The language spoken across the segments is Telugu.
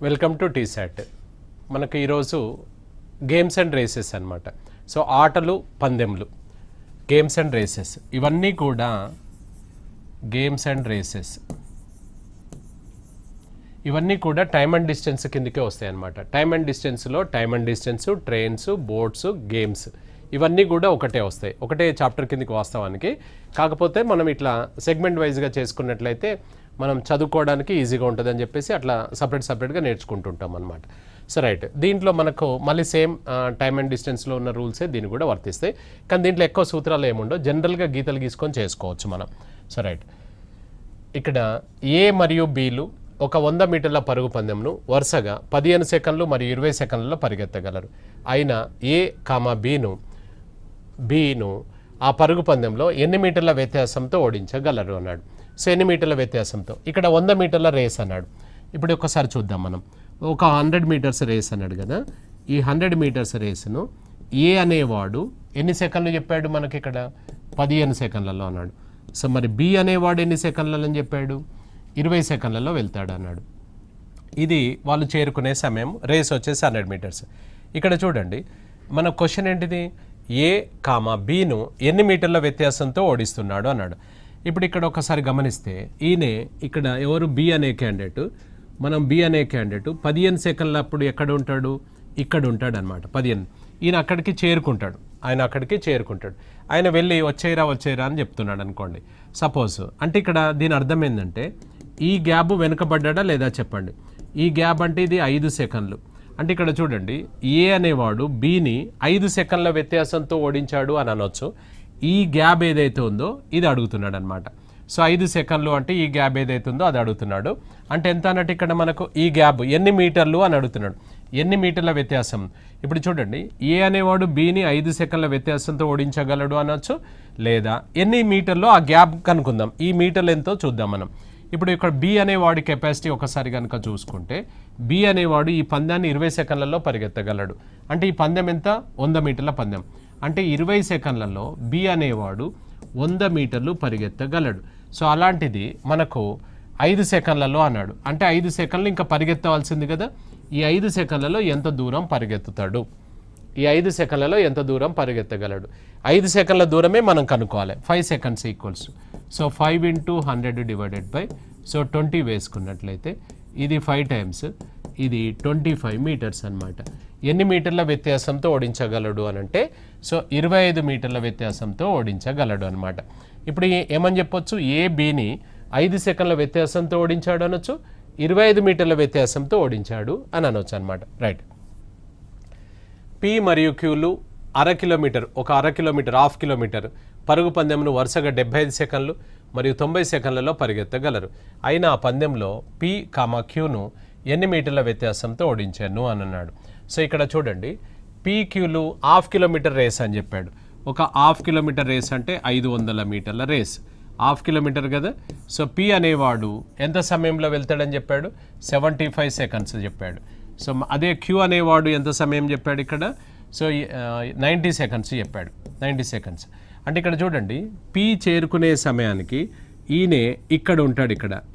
Welcome to T-SAT. మనకు ఈరోజు గేమ్స్ అండ్ రేసెస్ అనమాట. సో ఆటలు పందెంలు, గేమ్స్ అండ్ రేసెస్, ఇవన్నీ కూడా గేమ్స్ అండ్ రేసెస్ ఇవన్నీ కూడా టైమ్ అండ్ డిస్టెన్స్ కిందకే వస్తాయి అన్నమాట. టైమ్ అండ్ డిస్టెన్స్లో time and distance, trains, boats, games ఇవన్నీ కూడా ఒకటే వస్తాయి, ఒకటే చాప్టర్ కిందకి వాస్తవానికి. కాకపోతే మనం ఇట్లా సెగ్మెంట్ వైజ్గా చేసుకున్నట్లయితే మనం చదువుకోవడానికి ఈజీగా ఉంటుందని చెప్పేసి అట్లా సపరేట్గా నేర్చుకుంటుంటాం అనమాట. సో రైట్, దీంట్లో మనకు మళ్ళీ సేమ్ టైమ్ అండ్ డిస్టెన్స్లో ఉన్న రూల్సే దీన్ని కూడా వర్తిస్తాయి. కానీ దీంట్లో ఎక్కువ సూత్రాలు ఏముండవు, జనరల్గా గీతలు గీసుకొని చేసుకోవచ్చు మనం. సో రైట్, ఇక్కడ ఏ మరియు బీలు ఒక 100 మీటర్ల పరుగు పందెంను వరుసగా 15 సెకండ్లు మరియు 20 సెకండ్లలో పరిగెత్తగలరు. అయినా ఏ బీను ఆ పరుగు పందెంలో ఎన్ని మీటర్ల వ్యత్యాసంతో ఓడించగలరు అన్నాడు. సో ఎన్ని మీటర్ల వ్యత్యాసంతో, ఇక్కడ 100 మీటర్ల రేస్ అన్నాడు. ఇప్పుడు ఒకసారి చూద్దాం మనం. ఒక 100 మీటర్స్ రేస్ అన్నాడు కదా, ఈ 100 మీటర్స్ రేసును ఏ అనేవాడు ఎన్ని సెకండ్లు చెప్పాడు మనకి, ఇక్కడ 15 సెకండ్లలో అన్నాడు. సో మరి బి అనేవాడు ఎన్ని సెకండ్లలో అని చెప్పాడు, 20 సెకండ్లలో వెళ్తాడు అన్నాడు. ఇది వాళ్ళు చేరుకునే సమయం. రేస్ వచ్చేసి 100 మీటర్స్. ఇక్కడ చూడండి, మన క్వశ్చన్ ఏంటిది, ఏ బీను ఎన్ని మీటర్ల వ్యత్యాసంతో ఓడిస్తున్నాడు అన్నాడు. ఇప్పుడు ఇక్కడ ఒకసారి గమనిస్తే ఈయనే ఇక్కడ ఎవరు బి అనే క్యాండిడేట్, మనం బి అనే క్యాండిడేట్ 15 సెకండ్ల అప్పుడు ఎక్కడ ఉంటాడు, ఇక్కడ ఉంటాడు అనమాట. 15 ఈయన అక్కడికి చేరుకుంటాడు, ఆయన వెళ్ళి వచ్చేయరా అని చెప్తున్నాడు అనుకోండి సపోజ్. అంటే ఇక్కడ దీని అర్థం ఏంటంటే ఈ గ్యాప్ వెనుకబడ్డా లేదా చెప్పండి. ఈ గ్యాప్ అంటే ఇది 5 సెకండ్లు. అంటే ఇక్కడ చూడండి, ఏ అనేవాడు బీని 5 సెకండ్ల వ్యత్యాసంతో ఓడించాడు అని అనొచ్చు. ఈ గ్యాప్ ఏదైతే ఉందో ఇది అడుగుతున్నాడు అనమాట. సో 5 సెకండ్లు అంటే ఈ గ్యాప్ ఏదైతే ఉందో అది అడుగుతున్నాడు. అంటే ఎంత అన్నట్టు ఇక్కడ మనకు ఈ గ్యాప్ ఎన్ని మీటర్లు అని అడుగుతున్నాడు, ఎన్ని మీటర్ల వ్యత్యాసం. ఇప్పుడు చూడండి, ఏ అనేవాడు బీని 5 సెకండ్ల వ్యత్యాసంతో ఓడించగలడు అనొచ్చు, లేదా ఎన్ని మీటర్లు ఆ గ్యాప్ కనుక్కుందాం. ఈ మీటర్లు ఎంతో చూద్దాం మనం. ఇప్పుడు ఇక్కడ బి అనేవాడి కెపాసిటీ ఒకసారి కనుక చూసుకుంటే, బి అనేవాడు ఈ పందాన్ని 20 సెకండ్లలో పరిగెత్తగలడు. అంటే ఈ పందెం ఎంత, 100 మీటర్ల పందెం. అంటే 20 సెకండ్లలో బి అనేవాడు 100 మీటర్లు పరిగెత్తగలడు. సో అలాంటిది మనకు 5 సెకండ్లలో అన్నాడు. అంటే 5 సెకండ్లు ఇంకా పరిగెత్తవలసింది కదా. ఈ 5 సెకండ్లలో ఎంత దూరం పరిగెత్తుతాడు, ఈ 5 సెకండ్లలో ఎంత దూరం పరిగెత్తగలడు. 5 సెకండ్ల దూరమే మనం కనుక్కోవాలి. 5 seconds equals, so 5 × 100 divided by, so 20 వేసుకున్నట్లయితే ఇది 5 టైమ్స్, ఇది 25 మీటర్స్ అనమాట. ఎన్ని మీటర్ల వ్యత్యాసంతో ఓడించగలడు అని అంటే, సో 25 మీటర్ల వ్యత్యాసంతో ఓడించగలడు అనమాట. ఇప్పుడు ఏమని చెప్పొచ్చు, ఏ బీని 5 సెకండ్ల వ్యత్యాసంతో ఓడించాడు అనొచ్చు, 25 మీటర్ల వ్యత్యాసంతో ఓడించాడు అని అనొచ్చు అనమాట. రైట్, పి మరియు క్యూలు అర కిలోమీటర్ హాఫ్ కిలోమీటర్ పరుగు పందెంను వరుసగా 75 సెకండ్లు మరియు 90 సెకండ్లలో పరిగెత్తగలరు. అయినా ఆ పందెంలో పి క్యూను ఎన్ని మీటర్ల వ్యత్యాసంతో ఓడించాను అని అన్నాడు. సో ఇక్కడ చూడండి, పి క్యూలు హాఫ్ కిలోమీటర్ రేస్ అని చెప్పాడు. ఒక హాఫ్ కిలోమీటర్ రేస్ అంటే 500 మీటర్ల రేస్, హాఫ్ కిలోమీటర్ కదా. సో పి అనేవాడు ఎంత సమయంలో వెళ్తాడని చెప్పాడు, 75 సెకండ్స్ చెప్పాడు. సో అదే క్యూ అనేవాడు ఎంత సమయం చెప్పాడు ఇక్కడ, సో 90 సెకండ్స్ చెప్పాడు. 90 సెకండ్స్ అంటే ఇక్కడ చూడండి, పి చేరుకునే సమయానికి ఈయనే ఇక్కడ ఉంటాడు,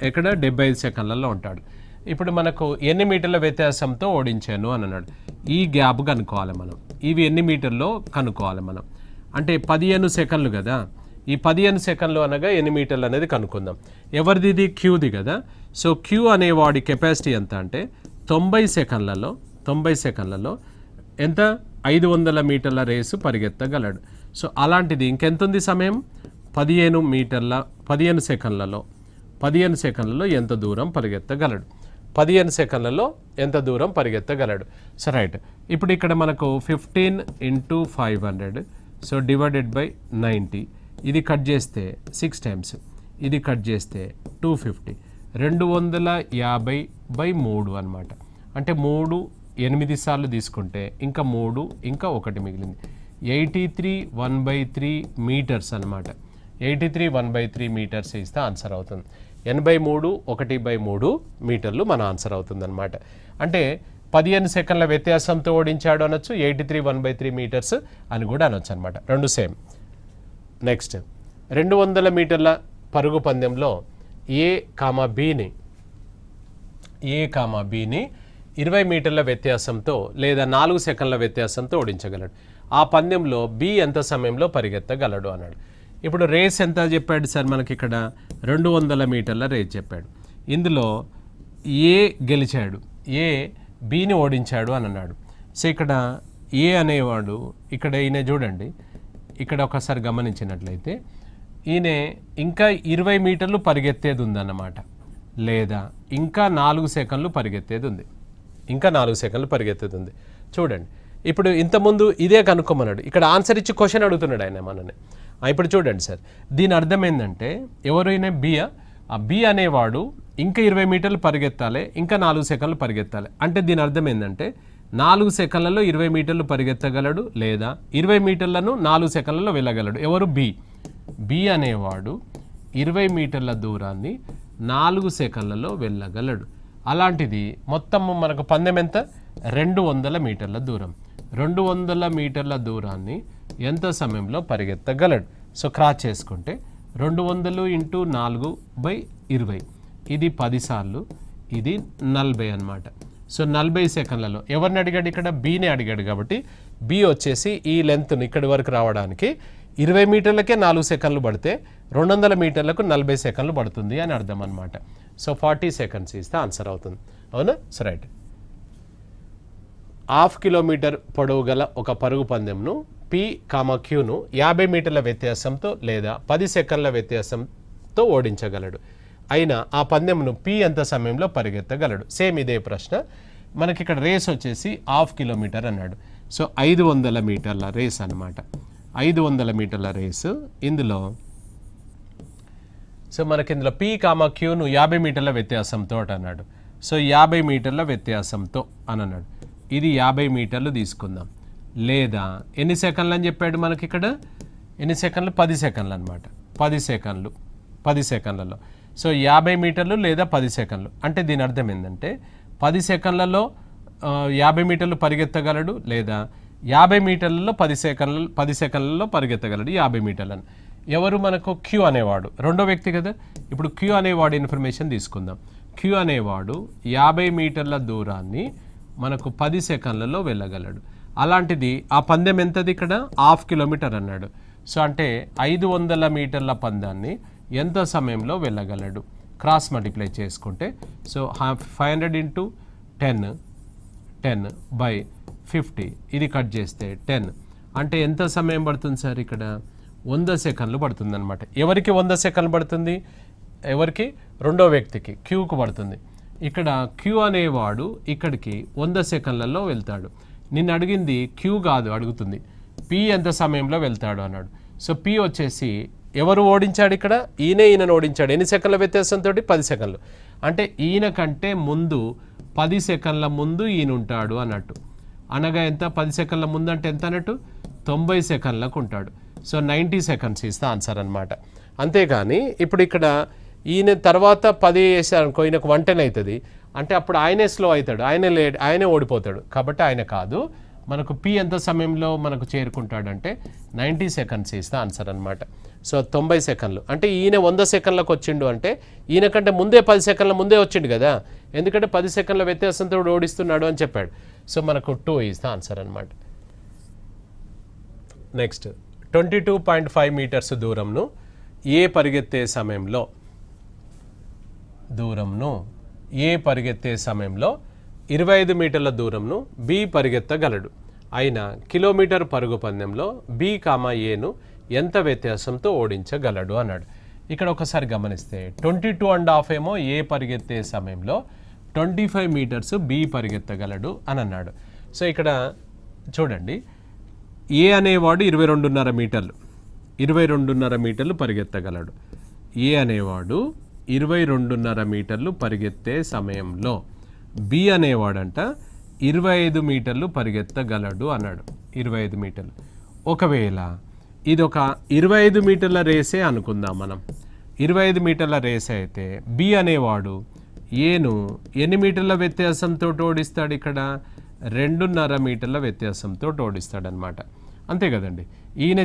ఎక్కడ 75 సెకండ్లలో ఉంటాడు. ఇప్పుడు మనకు ఎన్ని మీటర్ల వ్యత్యాసంతో ఓడించాను అని అన్నాడు. ఈ గ్యాప్ కనుక్కోవాలి మనం, ఇవి ఎన్ని మీటర్లో కనుక్కోవాలి మనం. అంటే 15 సెకండ్లు కదా, ఈ 15 సెకండ్లు అనగా ఎన్ని మీటర్లు అనేది కనుక్కుందాం. ఎవరిది, ఇది క్యూది కదా. సో క్యూ అనేవాడి కెపాసిటీ ఎంత అంటే 90 సెకండ్లలో ఎంత, 500 మీటర్ల రేసు పరిగెత్తగలడు. సో అలాంటిది ఇంకెంత ఉంది సమయం, 15 సెకండ్లలో ఎంత దూరం పరిగెత్తగలడు, 15 సెకండ్లలో ఎంత దూరం పరిగెత్తగలడు. సో రైట్, ఇప్పుడు ఇక్కడ మనకు 15 × 500, సో డివైడెడ్ బై 90, ఇది కట్ చేస్తే 6 టైమ్స్, ఇది కట్ చేస్తే 250, 250/3 అనమాట. అంటే 3 8 సార్లు తీసుకుంటే ఇంకా 3 ఇంకా 1 మిగిలింది, 83 1/3 మీటర్స్ అనమాట. 83 1/3 మీటర్స్ ఇస్తే ఆన్సర్ అవుతుంది. 83 1/3 మీటర్లు మన ఆన్సర్ అవుతుంది అనమాట. అంటే 15 సెకండ్ల వ్యత్యాసంతో ఓడించాడు అనొచ్చు, 83 1/3 మీటర్స్ అని కూడా అనొచ్చు అనమాట. రెండు సేమ్. నెక్స్ట్, 200 మీటర్ల పరుగు పందెంలో ఏ బీని 20 మీటర్ల వ్యత్యాసంతో లేదా 4 సెకండ్ల వ్యత్యాసంతో ఓడించగలడు. ఆ పందెంలో బి ఎంత సమయంలో పరిగెత్తగలడు అన్నాడు. ఇప్పుడు రేస్ ఎంత చెప్పాడు సార్ మనకి ఇక్కడ 200 మీటర్ల రేస్ చెప్పాడు. ఇందులో ఏ గెలిచాడు, ఏ బిని ఓడించాడు అని అన్నాడు. సో ఇక్కడ ఏ అనేవాడు ఇక్కడ ఈయన చూడండి, ఇక్కడ ఒకసారి గమనించినట్లయితే ఈయన ఇంకా 20 మీటర్లు పరిగెత్తేది ఉందన్నమాట, లేదా ఇంకా 4 సెకండ్లు పరిగెత్తేది ఉంది, ఇంకా 4 సెకండ్లు పరిగెత్తేది ఉంది. చూడండి ఇప్పుడు ఇంతకుముందు ఇదే కనుక్కోమన్నాడు, ఇక్కడ ఆన్సర్ ఇచ్చి క్వశ్చన్ అడుగుతున్నాడు ఆయన మనని. ఇప్పుడు చూడండి సార్, దీని అర్థం ఏంటంటే ఎవరైనా ఆ బి అనేవాడు ఇంకా 20 మీటర్లు పరిగెత్తాలి, ఇంకా 4 సెకండ్లు పరిగెత్తాలి. అంటే దీని అర్థం ఏంటంటే 4 సెకండ్లలో 20 మీటర్లు పరిగెత్తగలడు, లేదా 20 మీటర్లను 4 సెకండ్లలో వెళ్ళగలడు. ఎవరు? బి అనేవాడు 20 మీటర్ల దూరాన్ని 4 సెకండ్లలో వెళ్ళగలడు. అలాంటిది మొత్తం మనకు పందెం ఎంత? 200 మీటర్ల దూరం. 200 మీటర్ల దూరాన్ని ఎంత సమయంలో పరిగెత్తగలడు? సో క్రాస్ చేసుకుంటే 200 × 4/20, ఇది 10 సార్లు, ఇది 40 అన్నమాట. సో 40 సెకండ్లలో ఎవరిని అడిగాడు? ఇక్కడ బీని అడిగాడు. కాబట్టి బి వచ్చేసి ఈ లెంత్ను ఇక్కడి వరకు రావడానికి 20 మీటర్లకే 4 సెకండ్లు పడితే 200 మీటర్లకు 40 సెకండ్లు పడుతుంది అని అర్థం అనమాట. సో 40 సెకండ్స్ ఇస్తే ఆన్సర్ అవుతుంది. అవునా? So right. 1/2 కిలోమీటర్ పొడవు గల ఒక పరుగు పందెంను పి, క్యూను 50 మీటర్ల వ్యత్యాసంతో లేదా 10 సెకండ్ల వ్యత్యాసంతో ఓడించగలడు. అయినా ఆ పందెంను పి ఎంత సమయంలో పరిగెత్తగలడు? సేమ్ ఇదే ప్రశ్న. మనకి ఇక్కడ రేస్ వచ్చేసి 1/2 కిలోమీటర్ అన్నాడు. సో 500 మీటర్ల రేస్ అనమాట. 500 మీటర్ల రేసు. ఇందులో సో మనకి ఇందులో పి, క్యూను 50 మీటర్ల వ్యత్యాసంతో అన్నాడు. సో 50 మీటర్ల వ్యత్యాసంతో అని అన్నాడు. ఇది 50 మీటర్లు తీసుకుందాం. లేదా ఎన్ని సెకండ్లు అని చెప్పాడు మనకి ఇక్కడ? ఎన్ని సెకండ్లు? 10 సెకండ్లు అనమాట. 10 సెకండ్లలో. సో 50 మీటర్లు లేదా 10 సెకండ్లు. అంటే దీని అర్థం ఏంటంటే 10 సెకండ్లలో 50 మీటర్లు పరిగెత్తగలడు, లేదా 50 మీటర్లలో 10 సెకండ్లలో పరిగెత్తగలడు 50 మీటర్లను. ఎవరు? మనకు క్యూ అనేవాడు రెండో వ్యక్తి కదా. ఇప్పుడు క్యూ అనేవాడు ఇన్ఫర్మేషన్ తీసుకుందాం. క్యూ అనేవాడు 50 మీటర్ల దూరాన్ని మనకు 10 సెకండ్లలో వెళ్ళగలడు. అలాంటిది ఆ పందెం ఎంతది? ఇక్కడ 1/2 కిలోమీటర్ అన్నాడు. సో అంటే 500 మీటర్ల పందాన్ని ఎంత సమయంలో వెళ్ళగలడు? క్రాస్ మల్టిప్లై చేసుకుంటే సో 500 × 10/50, ఇది కట్ చేస్తే 10 అంటే ఎంత సమయం పడుతుంది సార్? ఇక్కడ 100 సెకండ్లు పడుతుంది అనమాట. ఎవరికి 100 సెకండ్లు పడుతుంది? ఎవరికి? రెండో వ్యక్తికి క్యూకు పడుతుంది. ఇక్కడ క్యూ అనేవాడు ఇక్కడికి 100 సెకండ్లలో వెళ్తాడు. నిన్ను అడిగింది క్యూ కాదు, అడుగుతుంది పి ఎంత సమయంలో వెళ్తాడు అన్నాడు. సో పి వచ్చేసి ఎవరు ఓడించాడు ఇక్కడ? ఈయనను ఓడించాడు. ఎన్ని సెకండ్ల వ్యత్యాసంతో? 10 సెకండ్లు. అంటే ఈయన కంటే ముందు 10 సెకండ్ల ముందు ఈయన ఉంటాడు అన్నట్టు. అనగా ఎంత? 10 సెకండ్ల ముందు అంటే ఎంత అన్నట్టు? 90 సెకండ్లకు ఉంటాడు. సో 90 సెకండ్స్ ఇస్తే ఆన్సర్ అనమాట. అంతేగాని ఇప్పుడు ఇక్కడ ఈయన తర్వాత 10 వేసారనుకో, ఈయనకు 110 అవుతుంది. అంటే అప్పుడు ఆయనే స్లో అవుతాడు, ఆయనే ఓడిపోతాడు. కాబట్టి ఆయన కాదు. మనకు పి ఎంత సమయంలో మనకు చేరుకుంటాడంటే 90 సెకండ్స్ ఇస్తే ఆన్సర్ అనమాట. సో 90 సెకండ్లు అంటే ఈయన 100 సెకండ్లకు వచ్చిండు అంటే ఈయన కంటే ముందే 10 సెకండ్ల ముందే వచ్చిండు కదా, ఎందుకంటే 10 సెకండ్ల వ్యత్యాసంతో ఓడిస్తున్నాడు అని చెప్పాడు. సో మనకు 2 ఇస్తే ఆన్సర్ అనమాట. నెక్స్ట్ 22.5 మీటర్స్ దూరంను ఏ పరిగెత్తే సమయంలో 25 మీటర్ల దూరంను బి పరిగెత్తగలడు. అయినా కిలోమీటర్ పరుగు పందెంలో బి, ఏను ఎంత వ్యత్యాసంతో ఓడించగలడు అన్నాడు. ఇక్కడ ఒకసారి గమనిస్తే 22.5 ఏమో ఏ పరిగెత్తే సమయంలో 25 మీటర్స్ బి పరిగెత్తగలడు అని అన్నాడు. సో ఇక్కడ చూడండి, ఏ అనేవాడు 22.5 మీటర్లు పరిగెత్తగలడు. ఏ అనేవాడు 22.5 మీటర్లు పరిగెత్తే సమయంలో బి అనేవాడంట 25 మీటర్లు పరిగెత్తగలడు అన్నాడు. 25 మీటర్లు. ఒకవేళ ఇది ఒక 25 మీటర్ల రేసే అనుకుందాం మనం. 25 మీటర్ల రేస్ అయితే బి అనేవాడు ఏను ఎన్ని మీటర్ల వ్యత్యాసంతో ఓడిస్తాడు? ఇక్కడ 2.5 మీటర్ల వ్యత్యాసంతో ఓడిస్తాడనమాట. అంతే కదండి. ఈయన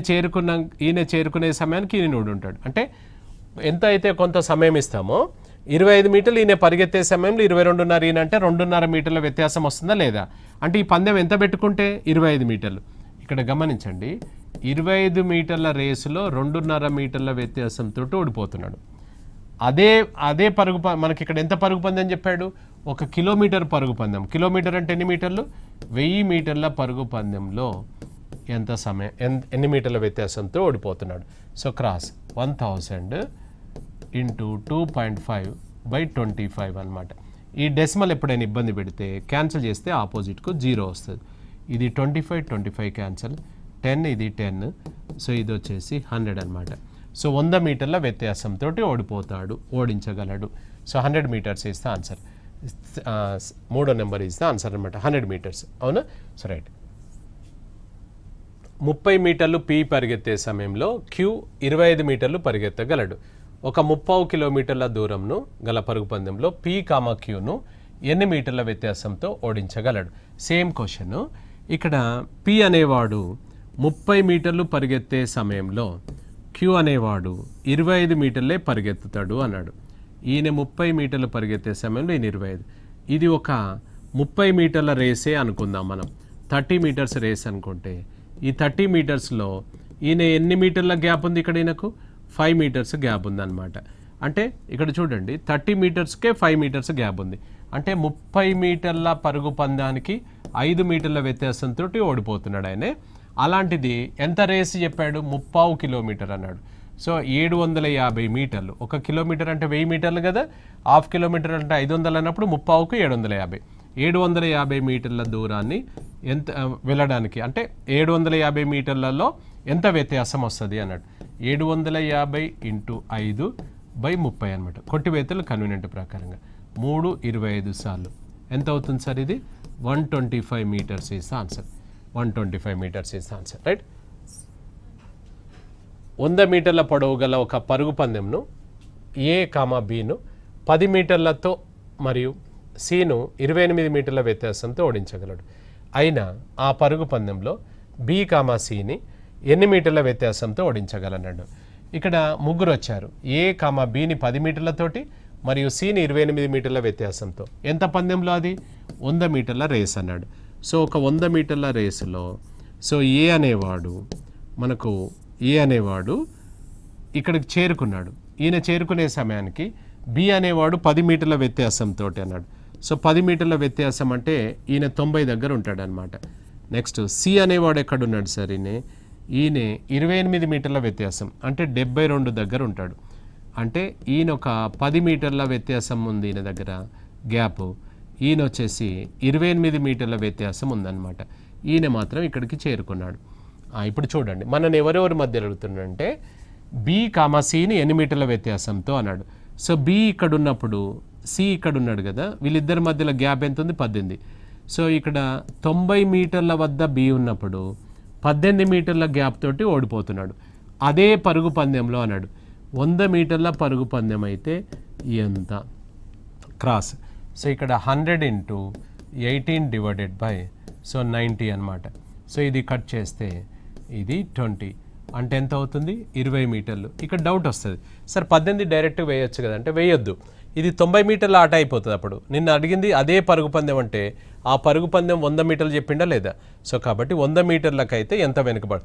చేరుకునే సమయానికి ఈయన ఉంటాడు. అంటే ఎంత అయితే కొంత సమయం ఇస్తామో 25 మీటర్లు ఈయన పరిగెత్తే సమయంలో 22.5 ఈయన అంటే 2.5 మీటర్ల వ్యత్యాసం వస్తుందా లేదా? అంటే ఈ పందెం ఎంత పెట్టుకుంటే 25 మీటర్లు. ఇక్కడ గమనించండి, 25 మీటర్ల రేసులో 2.5 మీటర్ల వ్యత్యాసంతో ఓడిపోతున్నాడు. అదే పరుగు మనకి ఇక్కడ ఎంత పరుగు పందెం చెప్పాడు? 1 కిలోమీటర్ పరుగు పందెం. కిలోమీటర్ అంటే ఎన్ని మీటర్లు? 1000 మీటర్ల పరుగు పందెంలో ఎన్ని మీటర్ల వ్యత్యాసంతో ఓడిపోతున్నాడు? సో క్రాస్ 1000 ఇంటూ 2.5/25 అనమాట. ఈ డెసిమల్ ఎప్పుడైనా ఇబ్బంది పెడితే క్యాన్సిల్ చేస్తే ఆపోజిట్కు 0 వస్తుంది. ఇది 25 క్యాన్సిల్, 10 ఇది 10, సో ఇది వచ్చేసి 100 అనమాట. సో 100 మీటర్ల వ్యత్యాసంతో ఓడించగలడు. So 100 metres is the answer. 3వ నెంబర్ ఇస్ ద ఆన్సర్ అనమాట, 100 మీటర్స్. అవునా? So right. 30 మీటర్లు పి పరిగెత్తే సమయంలో క్యూ 25 మీటర్లు పరిగెత్తగలడు. ఒక 30 కిలోమీటర్ల దూరంను గల పరుగు పందెంలో పి కామా క్యూను ఎన్ని మీటర్ల వ్యత్యాసంతో ఓడించగలడు? Same question. ఇక్కడ పి అనేవాడు 30 మీటర్లు పరిగెత్తే సమయంలో క్యూ అనేవాడు 25 మీటర్లే పరిగెత్తుతాడు అన్నాడు. ఈయన 30 మీటర్లు పరిగెత్తే సమయంలో ఈయన 25. ఇది ఒక 30 మీటర్ల రేసే అనుకుందాం మనం. 30 మీటర్స్ రేస్ అనుకుంటే ఈ 30 మీటర్స్లో ఈయన ఎన్ని మీటర్ల గ్యాప్ ఉంది? ఇక్కడ ఈయనకు 5 మీటర్స్ గ్యాప్ ఉందన్నమాట. అంటే ఇక్కడ చూడండి, 30 మీటర్స్కే 5 మీటర్స్ గ్యాప్ ఉంది. అంటే 30 మీటర్ల పరుగు పందానికి 5 మీటర్ల వ్యత్యాసంతో ఓడిపోతున్నాడు ఆయనే. అలాంటిది ఎంత రేసు చెప్పాడు? 30 కిలోమీటర్ అన్నాడు. సో 750 మీటర్లు. 1 కిలోమీటర్ అంటే 1000 మీటర్లు కదా, హాఫ్ కిలోమీటర్ అంటే 500 అన్నప్పుడు 30కు 750. 750 మీటర్ల దూరాన్ని ఎంత వెళ్ళడానికి, అంటే 750 మీటర్లలో ఎంత వ్యత్యాసం వస్తుంది అన్నాడు. 750 ఇంటూ 5/30 అనమాట. కొట్టివేతలు కన్వీనియంట్ ప్రకారంగా 3 25 సార్లు ఎంత అవుతుంది సార్? ఇది 125 metres is answer. 125 metres is answer, right. 100 మీటర్ల పొడవు గల ఒక పరుగు పందెంను ఏ కామా బిను 10 మీటర్లతో మరియు సిను 28 మీటర్ల వ్యత్యాసంతో ఓడించగలడు. అయినా ఆ పరుగు పందెంలో బి కామా సిని ఎన్ని మీటర్ల వ్యత్యాసంతో ఓడించగలన్నాడు. ఇక్కడ ముగ్గురు వచ్చారు. ఏ కామా బిని 10 మీటర్లతోటి మరియు సిని 28 మీటర్ల వ్యత్యాసంతో. ఎంత పందెంలో? అది 100 మీటర్ల రేస్ అన్నాడు. సో ఒక 100 మీటర్ల రేసులో సో ఏ అనేవాడు ఇక్కడికి చేరుకున్నాడు. ఈయన చేరుకునే సమయానికి బి అనేవాడు 10 మీటర్ల వ్యత్యాసంతో అన్నాడు. సో 10 మీటర్ల వ్యత్యాసం అంటే ఈయన 90 దగ్గర ఉంటాడు అనమాట. నెక్స్ట్ సి అనేవాడు ఎక్కడున్నాడు సార్? ఈయన 28 మీటర్ల వ్యత్యాసం అంటే 72 దగ్గర ఉంటాడు. అంటే ఈయన ఒక 10 మీటర్ల వ్యత్యాసం ఉంది ఈయన దగ్గర గ్యాప్. ఈయన వచ్చేసి 28 మీటర్ల వ్యత్యాసం ఉందన్నమాట. ఈయన మాత్రం ఇక్కడికి చేరుకున్నాడు. ఇప్పుడు చూడండి, మనని ఎవరెవరి మధ్య అడుగుతున్నాడంటే బి కామా సిని ఎన్ని మీటర్ల వ్యత్యాసంతో అన్నాడు. సో బి ఇక్కడ ఉన్నప్పుడు సి ఇక్కడ ఉన్నాడు కదా, వీళ్ళిద్దరి మధ్యలో గ్యాప్ ఎంత ఉంది? 18. సో ఇక్కడ 90 మీటర్ల వద్ద బి ఉన్నప్పుడు 18 మీటర్ల గ్యాప్ తోటి ఓడిపోతున్నాడు. అదే పరుగు పందెంలో అన్నాడు 100 మీటర్ల పరుగు పందెం అయితే ఎంత? క్రాస్. సో ఇక్కడ 100 ఇంటూ 18/90 అనమాట. సో ఇది కట్ చేస్తే ఇది 20 అంటే ఎంత అవుతుంది? 20 మీటర్లు. ఇక్కడ డౌట్ వస్తుంది, సార్ 18 డైరెక్ట్ వేయొచ్చు కదా అంటే వేయొద్దు. ఇది 90 మీటర్ల ఆట అయిపోతుంది. అప్పుడు నిన్ను అడిగింది అదే పరుగు పందెం అంటే ఆ పరుగు పందెం 100 మీటర్లు చెప్పిండా లేదా? సో కాబట్టి 100 మీటర్లకైతే ఎంత వెనుకబడి,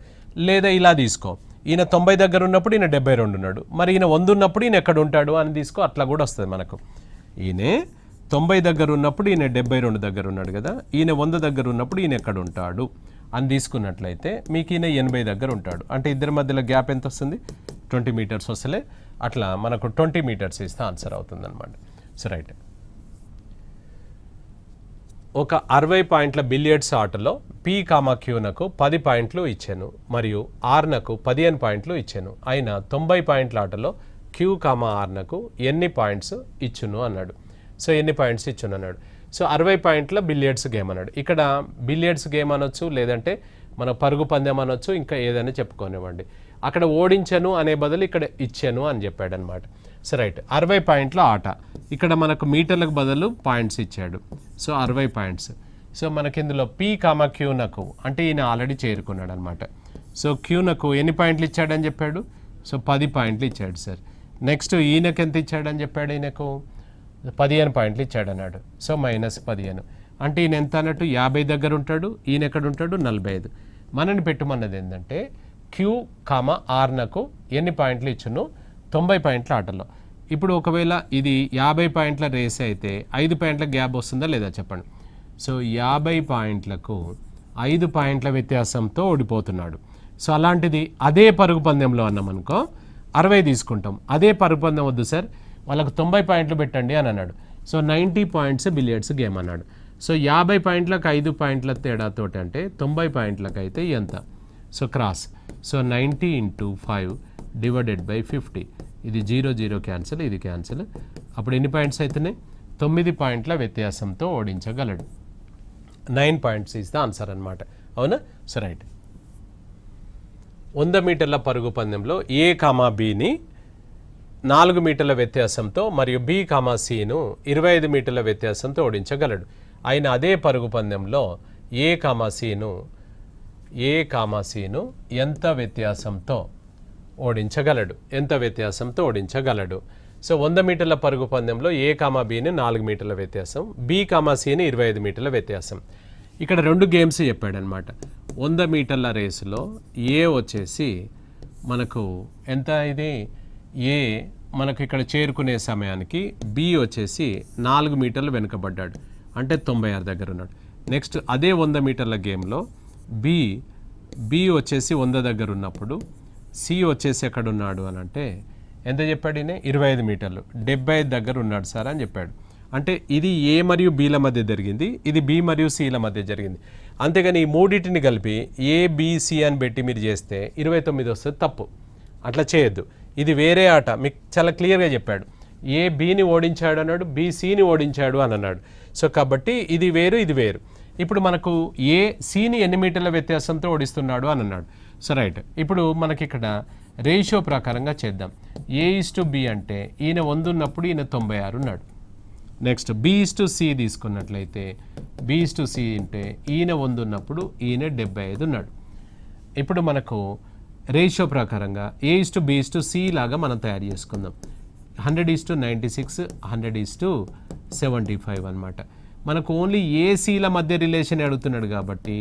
లేదా ఇలా తీసుకో, ఈయన 90 దగ్గర ఉన్నప్పుడు ఈయన 72 ఉన్నాడు, మరి ఈయన 100 ఉన్నప్పుడు ఈయన ఎక్కడ ఉంటాడు అని తీసుకో, అట్లా కూడా వస్తుంది మనకు. ఈయన 90 దగ్గర ఉన్నప్పుడు ఈయన 72 దగ్గర ఉన్నాడు కదా, ఈయన 100 దగ్గర ఉన్నప్పుడు ఈయన ఎక్కడ ఉంటాడు అని తీసుకున్నట్లయితే మీకు ఈయన 80 దగ్గర ఉంటాడు. అంటే ఇద్దరి మధ్యలో గ్యాప్ ఎంత వస్తుంది? 20 మీటర్స్ వస్తలే. అట్లా మనకు 20 మీటర్స్ ఇస్తే ఆన్సర్ అవుతుంది అనమాట. So right. ఒక 60 పాయింట్ల బిలియర్డ్స్ ఆటలో పి కామా క్యూనకు 10 పాయింట్లు ఇచ్చాను మరియు ఆర్నకు 15 పాయింట్లు ఇచ్చాను. అయినా 90 పాయింట్ల ఆటలో క్యూ కామా ఆర్నకు ఎన్ని పాయింట్స్ ఇచ్చును అన్నాడు. సో ఎన్ని పాయింట్స్ ఇచ్చును అన్నాడు. సో 60 పాయింట్ల బిలియర్డ్స్ గేమ్ అన్నాడు. ఇక్కడ బిలియర్డ్స్ గేమ్ అనొచ్చు, లేదంటే మన పరుగు పందెం అనొచ్చు, ఇంకా ఏదైనా చెప్పుకోనివ్వండి. అక్కడ ఓడించను అనే బదులు ఇక్కడ ఇచ్చాను అని చెప్పాడు అనమాట. సో రైట్, 60 పాయింట్ల ఆట. ఇక్కడ మనకు మీటర్లకు బదులు పాయింట్స్ ఇచ్చాడు. So 60 points. సో మనకి ఇందులో పి కామా క్యూనకు అంటే ఈయన ఆల్రెడీ చేరుకున్నాడు అనమాట. సో క్యూనకు ఎన్ని పాయింట్లు ఇచ్చాడని చెప్పాడు? సో 10 పాయింట్లు ఇచ్చాడు సార్. నెక్స్ట్ ఈయనకి ఎంత ఇచ్చాడని చెప్పాడు, ఈయనకు 15 పాయింట్లు ఇచ్చాడు అన్నాడు. సో -15 అంటే ఈయన ఎంత అన్నట్టు 50 దగ్గర ఉంటాడు, ఈయన ఎక్కడ ఉంటాడు 45. మనని పెట్టుమన్నది ఏంటంటే Q, Rనకు ఎన్ని పాయింట్లు ఇచ్చును, 90 పాయింట్ల ఆటలో. ఇప్పుడు ఒకవేళ ఇది 50 పాయింట్ల రేస్ అయితే 5 పాయింట్ల గ్యాప్ వస్తుందా లేదా చెప్పండి. సో 50 పాయింట్లకు 5 పాయింట్ల వ్యత్యాసంతో ఓడిపోతున్నాడు. సో అలాంటిది అదే పరుగు పందెంలో అన్నామనుకో 60 తీసుకుంటాం. అదే పరుగు పందెం వద్దు సార్, వాళ్ళకు 90 పాయింట్లు పెట్టండి అని అన్నాడు. సో 90 పాయింట్స్ బిలియర్డ్స్ గేమ్ అన్నాడు. సో 50 పాయింట్లకు 5 పాయింట్ల తేడాతోటి అంటే 90 పాయింట్లకు అయితే ఎంత, సో క్రాస్. సో 90 × 5 / 50. ఇది 0 0 క్యాన్సిల్, ఇది క్యాన్సిల్. అప్పుడు ఎన్ని పాయింట్స్ అవుతున్నాయి, 9 పాయింట్ల వ్యత్యాసంతో ఓడించగలడు. 9 పాయింట్స్ ఈజ్ ద ఆన్సర్ అనమాట. అవునా? So right. 100 మీటర్ల పరుగు పందెంలో A, Bని 4 మీటర్ల వ్యత్యాసంతో మరియు B, Cను 25 మీటర్ల వ్యత్యాసంతో ఓడించగలడు. అయిన అదే పరుగు పందెంలో A, Cను ఎంత వ్యత్యాసంతో ఓడించగలడు, ఎంత వ్యత్యాసంతో ఓడించగలడు. సో 100 మీటర్ల పరుగు పందెంలో A, Bని 4 మీటర్ల వ్యత్యాసం, B, Cని 25 మీటర్ల వ్యత్యాసం. ఇక్కడ 2 గేమ్స్ చెప్పాడనమాట. 100 మీటర్ల రేసులో A వచ్చేసి మనకు ఎంత, ఇది A మనకు ఇక్కడ చేరుకునే సమయానికి B వచ్చేసి 4 మీటర్లు వెనుకబడ్డాడు, అంటే 96 దగ్గర ఉన్నాడు. నెక్స్ట్ అదే 100 మీటర్ల గేమ్లో B వచ్చేసి 100 దగ్గర ఉన్నప్పుడు C వచ్చేసి ఎక్కడ ఉన్నాడు అని అంటే ఎంత చెప్పాడు, 25 మీటర్లు 75 దగ్గర ఉన్నాడు సార్ అని చెప్పాడు. అంటే ఇది A మరియు Bల మధ్య జరిగింది, ఇది B మరియు Cల మధ్య జరిగింది. అంతేగాని ఈ మూడింటిని కలిపి A, B, C అని పెట్టి మీరు చేస్తే 29 వస్తుంది, తప్పు. అట్లా చేయొద్దు. ఇది వేరే ఆట, మీకు చాలా క్లియర్గా చెప్పాడు. A, Bని ఓడించాడు అన్నాడు, B, Cని ఓడించాడు అని అన్నాడు. సో కాబట్టి ఇది వేరు, ఇది వేరు. ఇప్పుడు మనకు A, Cని ఎన్ని మీటర్ల వ్యత్యాసంతో ఓడిస్తున్నాడు అని అన్నాడు. So right. ఇప్పుడు మనకి ఇక్కడ రేషియో ప్రకారంగా చేద్దాం. A:B అంటే ఈయన 100 ఉన్నప్పుడు ఈయన 96 ఉన్నాడు. నెక్స్ట్ B:C తీసుకున్నట్లయితే B:C అంటే ఈయన 100 ఉన్నప్పుడు ఈయన 75 ఉన్నాడు. ఇప్పుడు మనకు రేషియో ప్రకారంగా A:B:C లాగా మనం తయారు చేసుకుందాం. 100:96, 100:75 అనమాట. మనకు ఓన్లీ ACల మధ్య రిలేషన్ అడుగుతున్నాడు కాబట్టి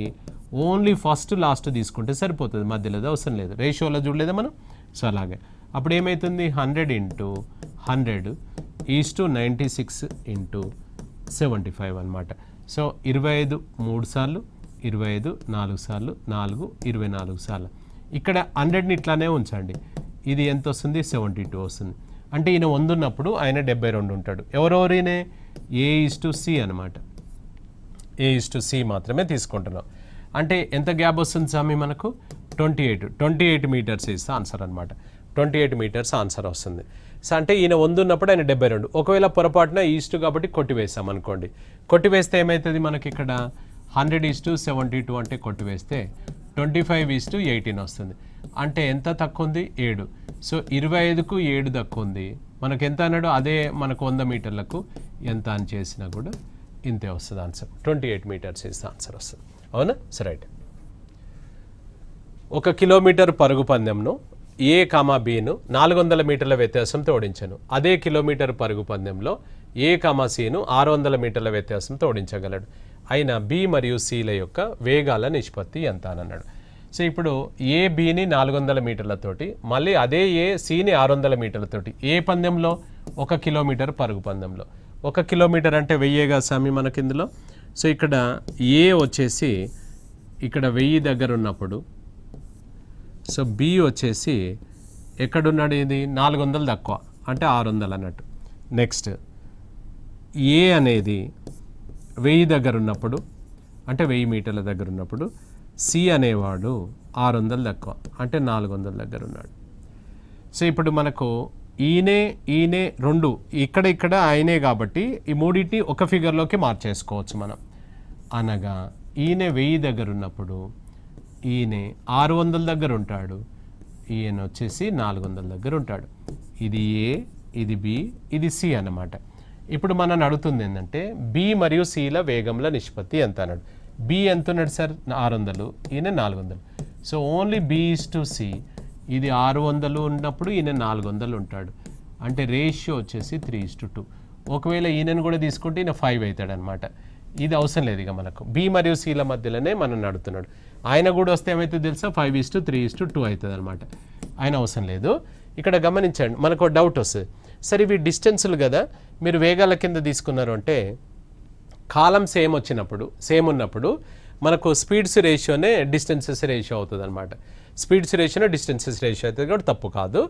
ఓన్లీ ఫస్ట్ లాస్ట్ తీసుకుంటే సరిపోతుంది, మధ్యలో అవసరం లేదు. రేషియోలో చూడలేదా మనం. సో అలాగే అప్పుడు ఏమవుతుంది, 100 × 100:96 × 75 అనమాట. సో 25 3 సార్లు, 25 4 సార్లు, 4 24 సార్లు. ఇక్కడ 100ని ఇట్లానే ఉంచండి, ఇది ఎంత వస్తుంది, 72 వస్తుంది. అంటే ఈయన 100 ఉన్నప్పుడు ఆయన 72 ఉంటాడు. ఎవరెవరైనా A:C అనమాట. A:C మాత్రమే తీసుకుంటున్నాం. అంటే ఎంత గ్యాప్ వస్తుంది స్వామి మనకు, 28 మీటర్స్ ఇస్తే ఆన్సర్ అనమాట. 28 మీటర్స్ ఆన్సర్ వస్తుంది. సో అంటే ఈయన 100 ఉన్నప్పుడు ఆయన 72. ఒకవేళ పొరపాటున ఈస్ట్ కాబట్టి కొట్టివేస్తాం అనుకోండి. కొట్టివేస్తే ఏమవుతుంది మనకి ఇక్కడ 100:72 అంటే కొట్టివేస్తే 25:18 వస్తుంది. అంటే ఎంత తక్కువ ఉంది, 7. సో 25కు 7 తక్కువ ఉంది. మనకు ఎంత అన్నాడు, అదే మనకు 100 మీటర్లకు ఎంత అని చేసినా కూడా ఇంతే వస్తుంది ఆన్సర్. 28 మీటర్స్ ఇస్తే ఆన్సర్ వస్తుంది. అవునా? So right. 1 కిలోమీటర్ పరుగు పందెంను A, Bను 400 మీటర్ల వ్యత్యాసంతో ఓడించాను. అదే కిలోమీటర్ పరుగు పందెంలో A, Cను 600 మీటర్ల వ్యత్యాసంతో ఓడించగలడు. అయినా B మరియు Cల యొక్క వేగాల నిష్పత్తి ఎంత అని అన్నాడు. సో ఇప్పుడు A, Bని 400 మీటర్లతోటి, మళ్ళీ అదే A, Cని 600 మీటర్లతోటి. ఏ పందెంలో, 1 కిలోమీటర్ పరుగు పందెంలో. 1 కిలోమీటర్ అంటే 1000గా స్వామి మనకి ఇందులో. సో ఇక్కడ A వచ్చేసి ఇక్కడ 1000 దగ్గర ఉన్నప్పుడు, సో B వచ్చేసి ఎక్కడున్నాడు, ఇది 400 తక్కువ అంటే 600 అన్నట్టు. నెక్స్ట్ A అనేది 1000 దగ్గర ఉన్నప్పుడు అంటే 1000 మీటర్ల దగ్గర ఉన్నప్పుడు, C అనేవాడు 600 తక్కువ అంటే 400 దగ్గర ఉన్నాడు. సో ఇప్పుడు మనకు ఈయనే 2 ఇక్కడ ఆయనే కాబట్టి ఈ మూడింటిని ఒక ఫిగర్లోకి మార్చేసుకోవచ్చు మనం. అనగా ఈయన 1000 దగ్గర ఉన్నప్పుడు ఈయన 600 దగ్గర ఉంటాడు, ఈయన వచ్చేసి 400 దగ్గర ఉంటాడు. ఇది A, ఇది B, ఇది C అన్నమాట. ఇప్పుడు మనం అడుగుతుంది ఏంటంటే B మరియు Cల వేగంల నిష్పత్తి ఎంత అన్నాడు. B ఎంత ఉన్నాడు సార్, 600, ఈయన 400. So only B:C. ఇది 600 ఉన్నప్పుడు ఈయన 400 ఉంటాడు. అంటే రేషియో వచ్చేసి 3:2. ఒకవేళ ఈయనను కూడా తీసుకుంటే ఈయన 5 అవుతాడు అనమాట. ఇది అవసరం లేదు ఇక మనకు. బి మరియు సిల మధ్యలోనే మనం నడుతున్నాడు. ఆయన కూడా వస్తే ఏమవుతుంది తెలుసా, 5:3:2 అవుతుంది అనమాట. ఆయన అవసరం లేదు. ఇక్కడ గమనించండి, మనకు డౌట్ వస్తుంది, సరే ఇవి డిస్టెన్సులు కదా, మీరు వేగాల కింద తీసుకున్నారు అంటే కాలం సేమ్ ఉన్నప్పుడు మనకు స్పీడ్స్ రేషియోనే డిస్టెన్సెస్ రేషియో అవుతుంది అనమాట. స్పీడ్స్ రేషియోనే డిస్టెన్సెస్ రేషియో అవుతుంది కూడా తప్పు కాదు.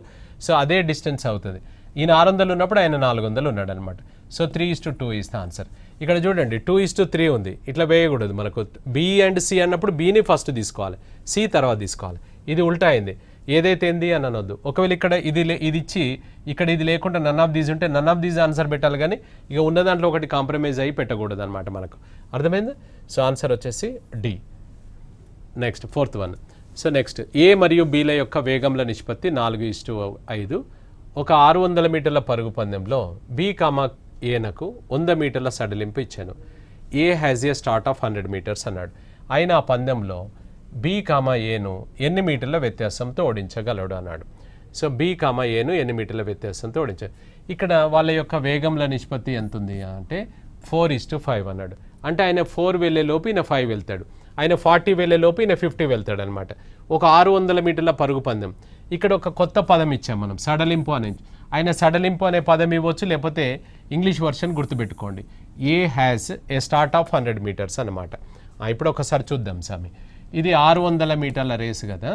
సో అదే డిస్టెన్స్ అవుతుంది. ఈయన 600 ఉన్నప్పుడు ఆయన 400 ఉన్నాడు అనమాట. So 3:2 is the answer. ఇక్కడ చూడండి 2:3 ఉంది, ఇట్లా వేయకూడదు. మనకు బి అండ్ సి అన్నప్పుడు బీని ఫస్ట్ తీసుకోవాలి, సి తర్వాత తీసుకోవాలి. ఇది ఉల్టా అయింది, ఏదైతే ఏంది అని అనొద్దు. ఒకవేళ ఇక్కడ ఇది ఇచ్చి ఇక్కడ ఇది లేకుండా నన్ ఆఫ్ దీస్ ఉంటే నన్ ఆఫ్ దీస్ ఆన్సర్ పెట్టాలి, కానీ ఇక ఉన్న దాంట్లో ఒకటి కాంప్రమైజ్ అయ్యి పెట్టకూడదు అనమాట మనకు. అర్థమైంది? సో ఆన్సర్ వచ్చేసి D. Next 4th one. So next A మరియు బీల యొక్క వేగంల నిష్పత్తి 4:5. ఒక 600 మీటర్ల పరుగు పందెంలో బి కామా ఏనకు 100 మీటర్ల సడలింపు ఇచ్చాను. A has a start of 100 metres అన్నాడు. ఆయన ఆ పందెంలో బి కామా ఏను ఎన్ని మీటర్ల వ్యత్యాసంతో ఓడించగలడు అన్నాడు. సో బి కామా ఏను ఎన్ని మీటర్ల వ్యత్యాసంతో ఓడించాడు. ఇక్కడ వాళ్ళ యొక్క వేగంల నిష్పత్తి ఎంత ఉంది అంటే 4:5 అన్నాడు. అంటే ఆయన 4 వెళ్ళే లోపు ఈయన 5 వెళ్తాడు, ఆయన 40 వెళ్ళే లోపు ఈయన 50 వెళ్తాడు అనమాట. ఒక 600 మీటర్ల పరుగు పందెం. ఇక్కడ ఒక కొత్త పదం ఇచ్చాం మనం, సడలింపు అనే. ఆయన సడలింపు అనే పదం ఇవ్వచ్చు, లేకపోతే ఇంగ్లీష్ వర్షన్ గుర్తుపెట్టుకోండి, A has a start of 100 metres అనమాట. ఇప్పుడు ఒకసారి చూద్దాం స్వామి. ఇది 600 మీటర్ల రేసు కదా,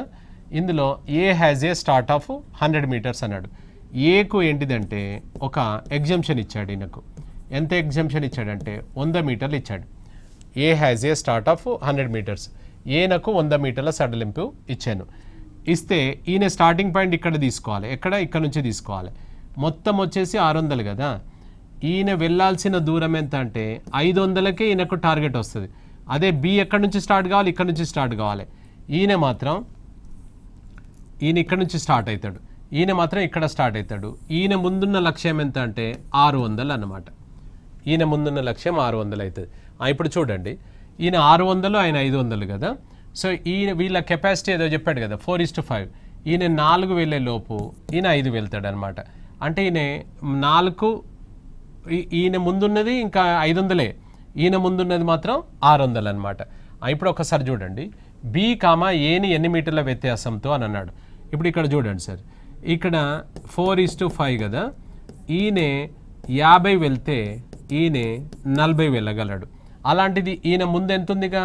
ఇందులో A has a start of 100 metres అన్నాడు. ఏకు ఏంటిదంటే ఒక ఎగ్జంప్షన్ ఇచ్చాడు ఈయనకు. ఎంత ఎగ్జంప్షన్ ఇచ్చాడంటే 100 మీటర్లు ఇచ్చాడు. A has a start of 100 metres, ఏనకు 100 మీటర్ల సడలింపు ఇచ్చాను. ఇస్తే ఈయన స్టార్టింగ్ పాయింట్ ఇక్కడ తీసుకోవాలి, ఇక్కడ నుంచి తీసుకోవాలి. మొత్తం వచ్చేసి 600 కదా, ఈయన వెళ్ళాల్సిన దూరం ఎంత అంటే 500కే ఈయనకు టార్గెట్ వస్తుంది. అదే బి ఎక్కడి నుంచి స్టార్ట్ కావాలి, ఇక్కడ నుంచి స్టార్ట్ కావాలి. ఈయన ఇక్కడ నుంచి స్టార్ట్ అవుతాడు, ఈయన మాత్రం ఇక్కడ స్టార్ట్ అవుతాడు. ఈయన ముందున్న లక్ష్యం ఎంత అంటే 600 అన్నమాట. ఈయన ముందున్న లక్ష్యం 600 అవుతుంది. ఇప్పుడు చూడండి, ఈయన 600, ఆయన 500 కదా. సో వీళ్ళ కెపాసిటీ ఏదో చెప్పాడు కదా 4:5. ఈయన 4 వెళ్ళే లోపు ఈయన 5 వెళ్తాడు అనమాట. అంటే ఈయన ముందున్నది ఇంకా 500, ఈయన ముందున్నది మాత్రం 600 అనమాట. ఇప్పుడు ఒకసారి చూడండి, బి కామా ఏని ఎన్ని మీటర్ల వ్యత్యాసంతో అని అన్నాడు. ఇప్పుడు ఇక్కడ చూడండి సార్, ఇక్కడ 4:5 కదా, ఈయన 50 వెళ్తే ఈయన 40 వెళ్ళగలడు. అలాంటిది ఈయన ముందు ఎంత ఉందిగా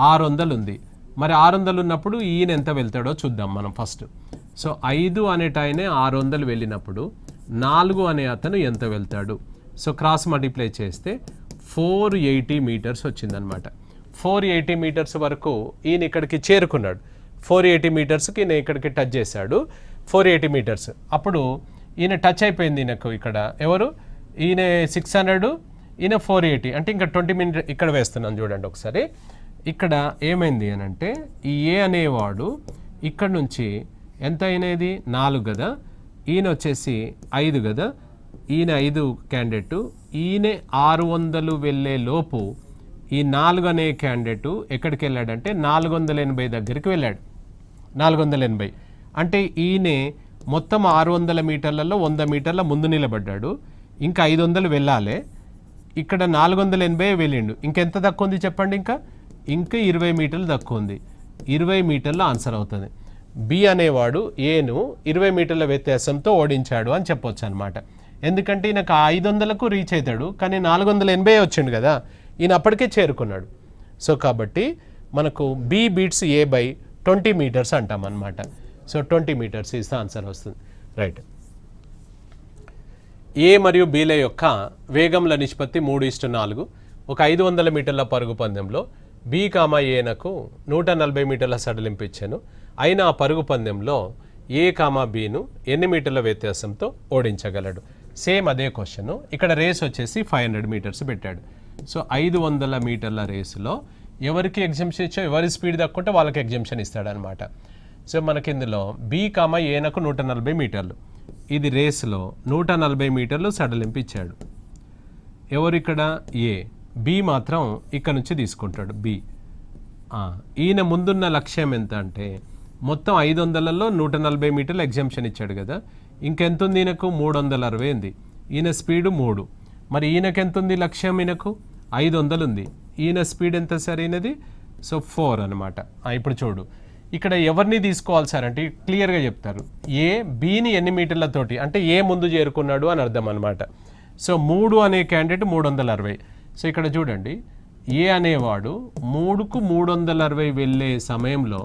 600 ఉంది. మరి 600 ఉన్నప్పుడు ఈయన ఎంత వెళ్తాడో చూద్దాం మనం ఫస్ట్. సో 5 అనేటాయనే 600 వెళ్ళినప్పుడు 4 అనే అతను ఎంత వెళ్తాడు. సో క్రాస్ మల్టిప్లై చేస్తే 480 మీటర్స్ వచ్చిందనమాట. 480 మీటర్స్ వరకు ఈయన ఇక్కడికి చేరుకున్నాడు. 480 మీటర్స్కి ఈయన ఇక్కడికి టచ్ చేశాడు. 480 మీటర్స్ అప్పుడు ఈయన టచ్ అయిపోయింది. ఈయనకు ఇక్కడ ఎవరు, ఈయన 600, ఈయన 480, అంటే ఇంకా 20 మినిట్ ఇక్కడ వేస్తున్నాను చూడండి ఒకసారి. ఇక్కడ ఏమైంది అని అంటే ఈ ఏ అనేవాడు ఇక్కడ నుంచి ఎంత అయినది 4 కదా, ఈయన వచ్చేసి 5 కదా, ఈయన 5 క్యాండిడేట్, ఈయన 600 వెళ్ళే లోపు ఈ 4 అనే క్యాండిడేట్ ఎక్కడికి వెళ్ళాడంటే 480 దగ్గరికి వెళ్ళాడు. 480 అంటే ఈయన మొత్తం 600 మీటర్లలో 100 మీటర్ల ముందు నిలబడ్డాడు. ఇంకా 500 వెళ్ళాలి. ఇక్కడ 480 వెళ్ళిండు. ఇంకెంత తక్కువ ఉంది చెప్పండి, ఇంకా 20 మీటర్లు తక్కువ ఉంది. 20 మీటర్ల ఆన్సర్ అవుతుంది. బి అనేవాడు ఏను 20 మీటర్ల వ్యత్యాసంతో ఓడించాడు అని చెప్పొచ్చు అనమాట. ఎందుకంటే ఈయనకు 500కు రీచ్ అవుతాడు, కానీ 480 వచ్చిండు కదా, ఈయన అప్పటికే చేరుకున్నాడు. సో కాబట్టి మనకు B beats A by 20 metres అంటాం అనమాట. So 20 metres is the answer వస్తుంది. రైట్. ఏ మరియు బీల యొక్క వేగంల నిష్పత్తి 3:4. ఒక 500 మీటర్ల పరుగు పందెంలో బి కామా ఏనకు 140 మీటర్ల సడలింపు ఇచ్చాను. అయినా ఆ పరుగు పందెంలో ఏ కామా బీను ఎన్ని మీటర్ల వ్యత్యాసంతో ఓడించగలడు. సేమ్ అదే క్వశ్చన్. ఇక్కడ రేస్ వచ్చేసి 500 మీటర్స్ పెట్టాడు. సో 500 మీటర్ల రేసులో ఎవరికి ఎగ్జంప్షన్ ఇచ్చో, ఎవరి స్పీడ్ తక్కుంటే వాళ్ళకి ఎగ్జంప్షన్ ఇస్తాడనమాట. సో మనకి ఇందులో బి కామా ఏనకు 140 మీటర్లు, ఇది రేసులో 140 మీటర్లు సడలింపు ఇచ్చాడు. ఎవరు ఇక్కడ ఏ, బి మాత్రం ఇక్కడ నుంచి తీసుకుంటాడు. బి ఈయన ముందున్న లక్ష్యం ఎంత అంటే మొత్తం 500లలో 140 మీటర్లు ఎగ్జంప్షన్ ఇచ్చాడు కదా, ఇంకెంత ఉంది ఈయనకు 360 ఉంది. ఈయన స్పీడు 3. మరి ఈయనకు ఎంత ఉంది లక్ష్యం? ఈయనకు 500 ఉంది. ఈయన స్పీడ్ ఎంత సార్ ఈయనది? సో 4 అనమాట. ఇప్పుడు చూడు ఇక్కడ ఎవరిని తీసుకోవాలి సార్ అంటే క్లియర్గా చెప్తారు. ఏ బిని ఎన్ని మీటర్లతోటి అంటే ఏ ముందు చేరుకున్నాడు అని అర్థం అనమాట. సో 3 అనే క్యాండిడేట్ 360. సో ఇక్కడ చూడండి ఏ అనేవాడు 3కు 360 వెళ్ళే సమయంలో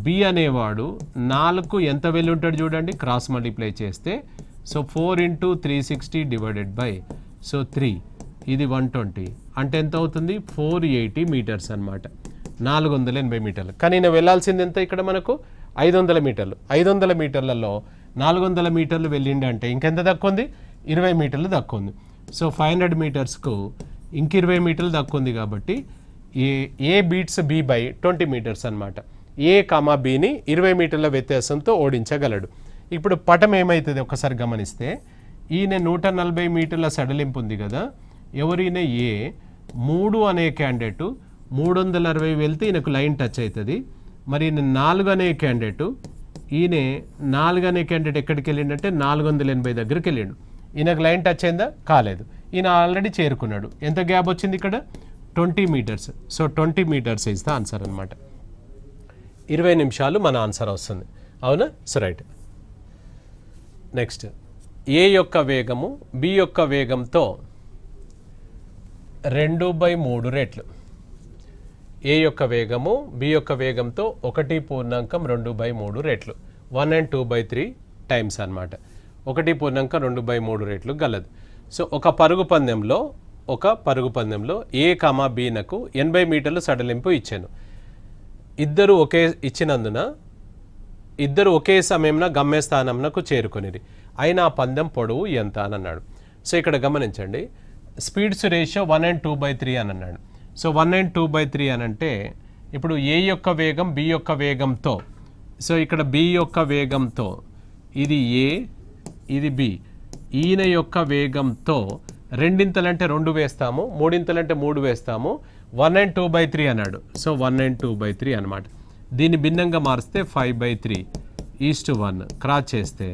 బి అనేవాడు 4కు ఎంత వెళ్ళి ఉంటాడు చూడండి, క్రాస్ మల్టిప్లై చేస్తే. సో 4 × 360 డివైడెడ్ బై 3 ఇది 120 అంటే ఎంత అవుతుంది? 480 మీటర్స్ అనమాట. 480 మీటర్లు. కానీ నేను వెళ్ళాల్సింది ఎంత ఇక్కడ మనకు? 500 మీటర్లు. 500 మీటర్లలో 400 మీటర్లు వెళ్ళిండి అంటే ఇంకెంత తక్కువ ఉంది? 20 మీటర్లు తక్కువ ఉంది. సో 500 మీటర్స్కు ఇంక 20 మీటర్లు తక్కువ ఉంది కాబట్టి ఏ బీట్స్ బి బై 20 మీటర్స్ అనమాట. ఏ కామా బిని 20 మీటర్ల వ్యత్యాసంతో ఓడించగలడు. ఇప్పుడు పటం ఏమవుతుంది ఒకసారి గమనిస్తే, ఈయన 140 మీటర్ల సడలింపు ఉంది కదా, ఎవరైనా ఏ 3 అనే క్యాండిడేటు 360 వెళ్తే ఈయనకు లైన్ టచ్ అవుతుంది. మరి ఈయన 4 అనే క్యాండిడేటు ఎక్కడికి వెళ్ళిండంటే 480 దగ్గరికి వెళ్ళిండు. ఈయనకు లైన్ టచ్ అయిందా? కాలేదు. ఈయన ఆల్రెడీ చేరుకున్నాడు. ఎంత గ్యాప్ వచ్చింది ఇక్కడ? 20 metres. So 20 metres is the answer అనమాట. 20 నిమిషాలు మన ఆన్సర్ వస్తుంది. అవునా? So right. నెక్స్ట్, ఏ యొక్క వేగము బి యొక్క వేగంతో 2/3 రెట్లు. ఏ యొక్క వేగము బి యొక్క వేగంతో 1.2/3 రెట్లు. 1 and 2/3 టైమ్స్ అనమాట. 1.2/3 రెట్లు గలదు. సో ఒక పరుగు పందెంలో ఏ కామా బీనకు 80 మీటర్లు సడలింపు ఇచ్చాను. ఇద్దరు ఒకే సమయంలో గమ్యస్థానంకు చేరుకునేది. అయినా ఆ పందెం పొడవు ఎంత అని అన్నాడు. సో ఇక్కడ గమనించండి, స్పీడ్స్ రేషియో 1 and 2/3 అని అన్నాడు. సో 1 and 2/3 అని అంటే ఇప్పుడు ఏ యొక్క వేగం బి యొక్క వేగంతో, సో ఇక్కడ బి యొక్క వేగంతో ఇది ఏ ఇది బి, ఈయన యొక్క వేగంతో రెండింతలంటే 2 వేస్తాము, మూడింతలంటే 3 వేస్తాము. 1 and 2/3 అన్నాడు. సో 1 and 2/3 అనమాట. దీన్ని భిన్నంగా మారిస్తే 5/3:1 క్రాస్ చేస్తే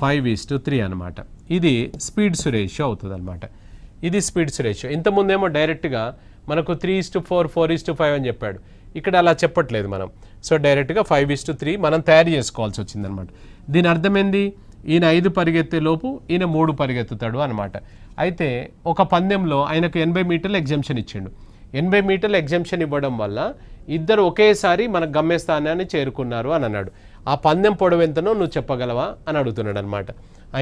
5:3 అనమాట. ఇది స్పీడ్స్ రేషియో అవుతుంది అనమాట. ఇది స్పీడ్స్ రేషియో. ఇంతకుముందేమో డైరెక్ట్గా మనకు 3:4 4:5 అని చెప్పాడు. ఇక్కడ అలా చెప్పట్లేదు మనం. సో డైరెక్ట్గా 5:3 మనం తయారు చేసుకోవాల్సి వచ్చిందనమాట. దీని అర్థమైంది, ఈయన 5 పరిగెత్తే లోపు ఈయన 3 పరిగెత్తుతాడు అనమాట. అయితే ఒక పందెంలో ఆయనకు 80 మీటర్ల ఎగ్జంప్షన్ ఇచ్చిండు. 80 మీటర్ల ఎగ్జంప్షన్ ఇవ్వడం వల్ల ఇద్దరు ఒకేసారి మన గమ్యస్థానాన్ని చేరుకున్నారు అని అన్నాడు. ఆ పందెం పొడవు ఎంతనో నువ్వు చెప్పగలవా అని అడుగుతున్నాడు అనమాట.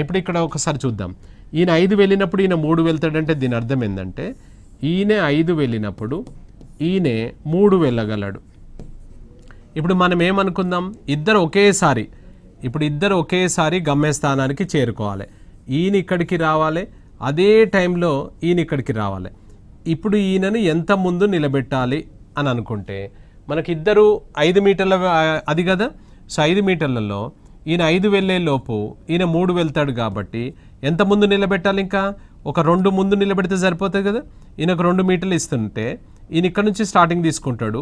ఇప్పుడు ఇక్కడ ఒకసారి చూద్దాం. ఈయన 5 వెళ్ళినప్పుడు ఈయన 3 వెళ్తాడంటే దీని అర్థం ఏంటంటే ఈయన 5 వెళ్ళినప్పుడు ఈయన 3 వెళ్ళగలడు. ఇప్పుడు మనం ఏమనుకుందాం, ఇద్దరు ఒకేసారి గమ్యస్థానానికి చేరుకోవాలి. ఈయన ఇక్కడికి రావాలి, అదే టైంలో ఈయన ఇక్కడికి రావాలి. ఇప్పుడు ఈయనను ఎంత ముందు నిలబెట్టాలి అని అనుకుంటే మనకి ఇద్దరు 5 మీటర్ల అది కదా. సో 5 మీటర్లలో ఈయన 5 వెళ్ళే లోపు ఈయన 3 వెళ్తాడు కాబట్టి ఎంత ముందు నిలబెట్టాలి? ఇంకా ఒక 2 ముందు నిలబెడితే సరిపోతుంది కదా. ఈయనకు 2 మీటర్లు ఇస్తుంటే ఈయన ఇక్కడ నుంచి స్టార్టింగ్ తీసుకుంటాడు,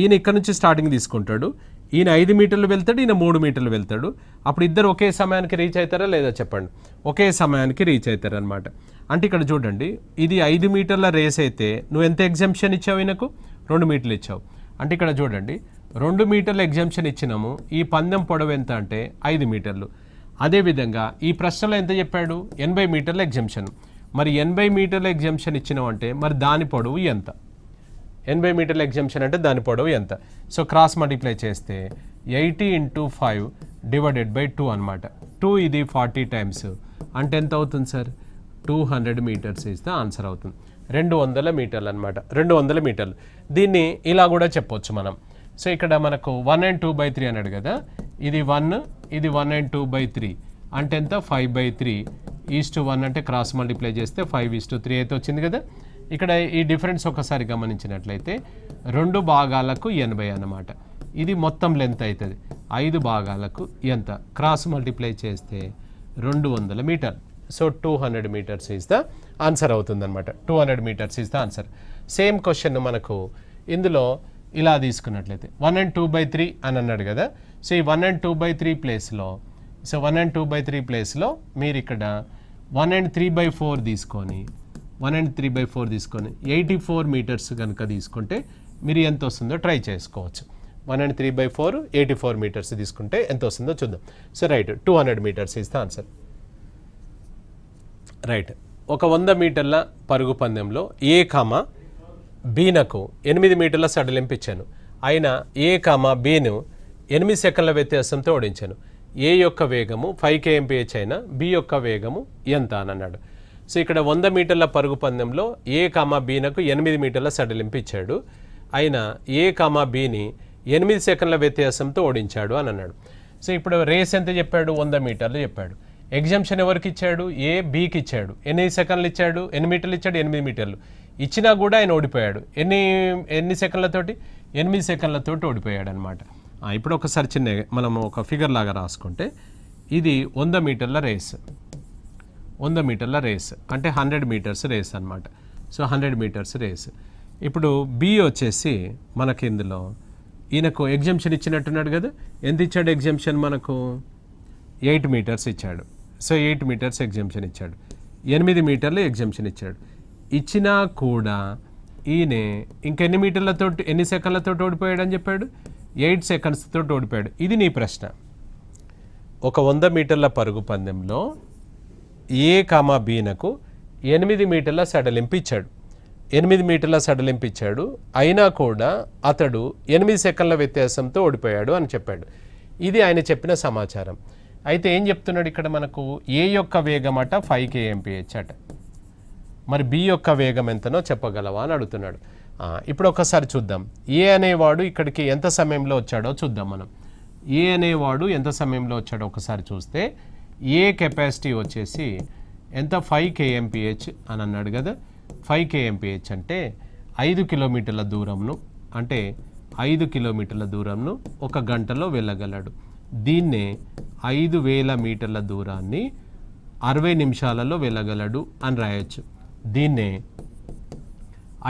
ఈయన ఇక్కడ నుంచి స్టార్టింగ్ తీసుకుంటాడు. ఈయన 5 మీటర్లు వెళ్తాడు, ఈయన 3 మీటర్లు వెళ్తాడు. అప్పుడు ఇద్దరు ఒకే సమయానికి రీచ్ అవుతారా లేదా చెప్పండి? ఒకే సమయానికి రీచ్ అవుతారు అనమాట. అంటే ఇక్కడ చూడండి, ఇది 5 మీటర్ల రేస్ అయితే నువ్వు ఎంత ఎగ్జంప్షన్ ఇచ్చావు? ఈయనకు 2 మీటర్లు ఇచ్చావు. అంటే ఇక్కడ చూడండి, 2 మీటర్ల ఎగ్జంప్షన్ ఇచ్చినాము. ఈ పందెం పొడవు ఎంత అంటే 5 మీటర్లు. అదేవిధంగా ఈ ప్రశ్నలో ఎంత చెప్పాడు? 80 మీటర్ల ఎగ్జంప్షన్. మరి 80 మీటర్ల ఎగ్జంప్షన్ ఇచ్చినావు అంటే మరి దాని పొడవు ఎంత? 80 మీటర్ల ఎగ్జంప్షన్ అంటే దాని పొడవు ఎంత? సో క్రాస్ మల్టిప్లై చేస్తే 80 × 5 డివైడెడ్ బై 2 అనమాట. 2 ఇది 40 టైమ్స్ అంటే ఎంత అవుతుంది sir? 200 metres is the answer అవుతుంది. 200 మీటర్లు అనమాట. 200 మీటర్లు. దీన్ని ఇలా కూడా చెప్పొచ్చు మనం. సో ఇక్కడ మనకు 1 and 2/3 అన్నాడు కదా, ఇది 1 ఇది 1 and 2/3 అంటే ఎంత? 5/3:1 అంటే క్రాస్ మల్టిప్లై చేస్తే 5:3 అయితే వచ్చింది కదా. ఇక్కడ ఈ డిఫరెన్స్ ఒకసారి గమనించినట్లయితే 2 భాగాలకు 80 అన్నమాట. ఇది మొత్తం లెంత్ అవుతుంది. 5 భాగాలకు ఎంత? క్రాస్ మల్టిప్లై చేస్తే 200 metre. So 200 metres is the answer అవుతుంది అనమాట. 200 metres is the answer. Same question మనకు ఇందులో ఇలా తీసుకున్నట్లయితే 1 and 2/3 అని అన్నాడు కదా. సో ఈ 1 and 2/3 ప్లేస్లో సో 1 and 2/3 ప్లేస్లో మీరు ఇక్కడ 1 and 3/4 తీసుకొని 84 మీటర్స్ కనుక తీసుకుంటే మీరు ఎంత వస్తుందో ట్రై చేసుకోవచ్చు. 1 and 3/4 84 మీటర్స్ తీసుకుంటే ఎంత వస్తుందో చూద్దాం. So right, 200 metres is the answer. Right, ఒక 100 మీటర్ల పరుగు పందెంలో ఏ కామా బీనకు 8 మీటర్ల సడలింపు ఇచ్చాను. అయినా ఏ కామా బీను 8 సెకండ్ల వ్యత్యాసంతో ఓడించాను. ఏ యొక్క వేగము 5 kmph అయినా బి యొక్క వేగము ఎంత అని అన్నాడు. సో ఇక్కడ 100 మీటర్ల పరుగు పందెంలో ఏ కామా బీనకు 8 మీటర్ల సడలింపు ఇచ్చాడు. అయినా ఏ కామా బీని 8 సెకండ్ల వ్యత్యాసంతో ఓడించాడు అని అన్నాడు. సో ఇప్పుడు రేస్ ఎంత చెప్పాడు? 100 మీటర్లు చెప్పాడు. ఎగ్జామ్షన్ ఎవరికి ఇచ్చాడు? ఏ బీకి ఇచ్చాడు. ఎన్ని సెకండ్లు ఇచ్చాడు? 8 మీటర్లు ఇచ్చాడు. 8 మీటర్లు ఇచ్చినా కూడా ఆయన ఓడిపోయాడు. ఎన్ని సెకండ్లతోటి? 8 సెకండ్లతోటి ఓడిపోయాడు అనమాట. ఇప్పుడు ఒకసారి చిన్న మనం ఒక ఫిగర్ లాగా రాసుకుంటే ఇది 100 మీటర్ల రేస్. 100 మీటర్ల రేస్ అంటే 100 మీటర్స్ రేస్ అనమాట. So 100 metres race. ఇప్పుడు బి వచ్చేసి మనకి ఇందులో ఈయనకు ఎగ్జామ్షన్ ఇచ్చినట్టున్నాడు కదా. ఎంత ఇచ్చాడు ఎగ్జామ్షన్? మనకు 8 మీటర్స్ ఇచ్చాడు. సో 8 మీటర్స్ ఎగ్జామ్షన్ ఇచ్చాడు. 8 మీటర్లు ఎగ్జామ్షన్ ఇచ్చాడు. ఇచ్చినా కూడా ఈయన ఇంకెన్ని మీటర్లతో ఎన్ని సెకండ్లతో ఓడిపోయాడు అని చెప్పాడు? 8 సెకండ్స్ తోటి ఓడిపోయాడు. ఇది నీ ప్రశ్న. ఒక 100 మీటర్ల పరుగు పందెంలో ఏ కామా బీనకు 8 మీటర్ల సడలింపు ఇచ్చాడు. 8 మీటర్ల సడలింపు ఇచ్చాడు. అయినా కూడా అతడు 8 సెకండ్ల వ్యత్యాసంతో ఓడిపోయాడు అని చెప్పాడు. ఇది ఆయన చెప్పిన సమాచారం. అయితే ఏం చెప్తున్నాడు ఇక్కడ మనకు? ఏ యొక్క వేగం అట 5 kmph అట. మరి బి యొక్క వేగం ఎంతనో చెప్పగలవా అని అడుగుతున్నాడు. ఇప్పుడు ఒకసారి చూద్దాం. ఏ అనేవాడు ఇక్కడికి ఎంత సమయంలో వచ్చాడో చూద్దాం మనం. ఏ అనేవాడు ఎంత సమయంలో వచ్చాడో ఒకసారి చూస్తే ఏ కెపాసిటీ వచ్చేసి ఎంత? 5 kmph అని అన్నాడు కదా. 5 kmph అంటే 5 కిలోమీటర్ల దూరంను, అంటే 5 కిలోమీటర్ల దూరంను 1 గంటలో వెళ్ళగలడు. దీన్నే 5000 మీటర్ల దూరాన్ని 60 నిమిషాలలో వెళ్ళగలడు అని రాయొచ్చు. దీన్నే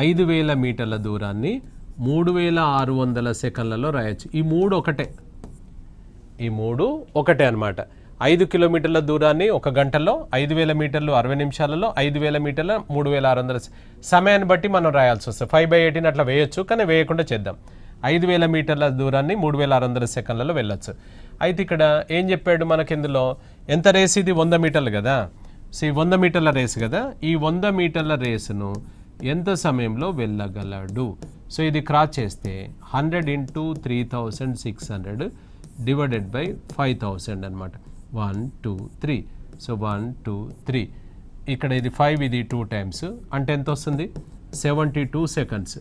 5000 మీటర్ల దూరాన్ని 3600 సెకండ్లలో రాయొచ్చు. ఈ మూడు ఒకటే అన్నమాట. 5 కిలోమీటర్ల దూరాన్ని 1 గంటలో, 5000 మీటర్లు 60 నిమిషాలలో, 5000 మీటర్ల 3600 సమయాన్ని బట్టి మనం రాయాల్సి వస్తుంది. 5/18 అట్లా వేయొచ్చు, కానీ వేయకుండా చేద్దాం. 5000 మీటర్ల దూరాన్ని 3600 సెకండ్లలో వెళ్ళొచ్చు. అయితే ఇక్కడ ఏం చెప్పాడు మనకి? ఇందులో ఎంత రేస్ ఇది? 100 మీటర్లు కదా. సో ఈ 100 మీటర్ల రేసు కదా. ఈ 100 మీటర్ల రేసును ఎంత సమయంలో వెళ్ళగలడు? సో ఇది క్రాస్ చేస్తే 100 × 3600 డివైడెడ్ బై 5000 అనమాట. 1 2 3. సో 1 2 3. ఇక్కడ ఇది 5, ఇది 2 టైమ్స్ అంటే ఎంత వస్తుంది? 72 సెకండ్స్.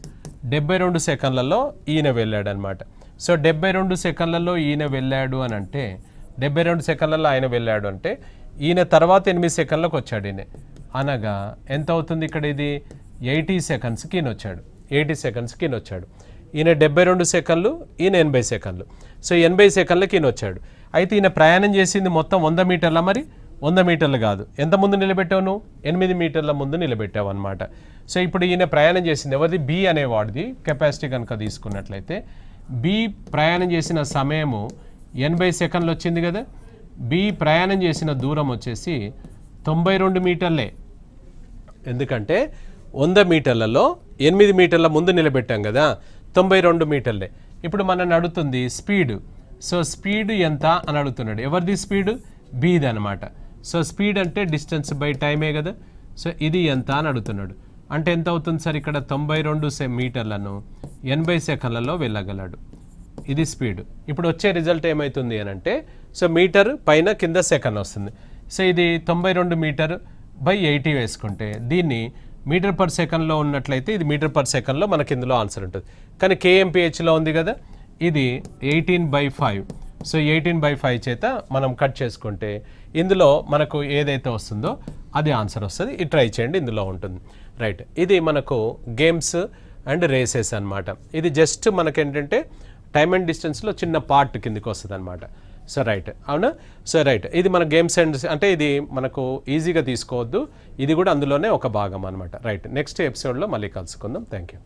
72 సెకండ్లలో ఈయన వెళ్ళాడు అనమాట. సో 72 సెకండ్లలో ఈయన వెళ్ళాడు అని అంటే 72 సెకండ్లలో ఆయన వెళ్ళాడు అంటే ఈయన తర్వాత 8 సెకండ్లకు వచ్చాడు ఈయన. అనగా ఎంత అవుతుంది ఇక్కడ? ఇది 80 సెకండ్స్కి ఈయన వచ్చాడు. 80 సెకండ్స్కి ఈయన వచ్చాడు. ఈయన 72 సెకండ్లు, ఈయన 80 సెకండ్లు. సో 80 సెకండ్లకి ఈయన వచ్చాడు. అయితే ఈయన ప్రయాణం చేసింది మొత్తం 100 మీటర్ల. మరి 100 మీటర్లు కాదు. ఎంత ముందు నిలబెట్టావు నువ్వు? 8 మీటర్ల ముందు నిలబెట్టావు అనమాట. సో ఇప్పుడు ఈయన ప్రయాణం చేసింది ఎవరిది? బి అనేవాడిది కెపాసిటీ కనుక తీసుకున్నట్లయితే బి ప్రయాణం చేసిన సమయము 80 సెకండ్లు వచ్చింది కదా. బి ప్రయాణం చేసిన దూరం వచ్చేసి 92 మీటర్లే. ఎందుకంటే 100 మీటర్లలో 8 మీటర్ల ముందు నిలబెట్టాం కదా, 92 మీటర్లే. ఇప్పుడు మనం అడుగుతుంది స్పీడ్. సో స్పీడ్ ఎంత అని అడుగుతున్నాడు. ఎవరిది స్పీడ్? బీది అనమాట. సో స్పీడ్ అంటే డిస్టెన్స్ బై టైమే కదా. సో ఇది ఎంత అని అడుగుతున్నాడు. అంటే ఎంత అవుతుంది సార్? ఇక్కడ 92 మీటర్లను 80 సెకండ్లలో వెళ్ళగలడు. ఇది స్పీడ్. ఇప్పుడు వచ్చే రిజల్ట్ ఏమవుతుంది అని అంటే, సో మీటర్ పైన కింద సెకండ్ వస్తుంది. సో ఇది 92 మీటర్ బై 80 వేసుకుంటే దీన్ని మీటర్ పర్ సెకండ్లో ఉన్నట్లయితే ఇది మీటర్ పర్ సెకండ్లో మనకి ఇందులో ఆన్సర్ ఉంటుంది. కానీ kmpHలో ఉంది కదా, ఇది 18/5. సో 18/5 చేత మనం కట్ చేసుకుంటే ఇందులో మనకు ఏదైతే వస్తుందో అది ఆన్సర్ వస్తుంది. ఇది ట్రై చేయండి, ఇందులో ఉంటుంది. రైట్, ఇది మనకు గేమ్స్ అండ్ రేసెస్ అనమాట. ఇది జస్ట్ మనకేంటంటే టైమ్ అండ్ డిస్టెన్స్లో చిన్న పార్ట్ కిందకి వస్తుంది అనమాట. సో రైట్, అవునా? సో రైట్, ఇది మన గేమ్స్ అండ్ అంటే ఇది మనకు ఈజీగా తీసుకోవద్దు, ఇది కూడా అందులోనే ఒక భాగం అనమాట. రైట్, నెక్స్ట్ ఎపిసోడ్లో మళ్ళీ కలుసుకుందాం. Thank you.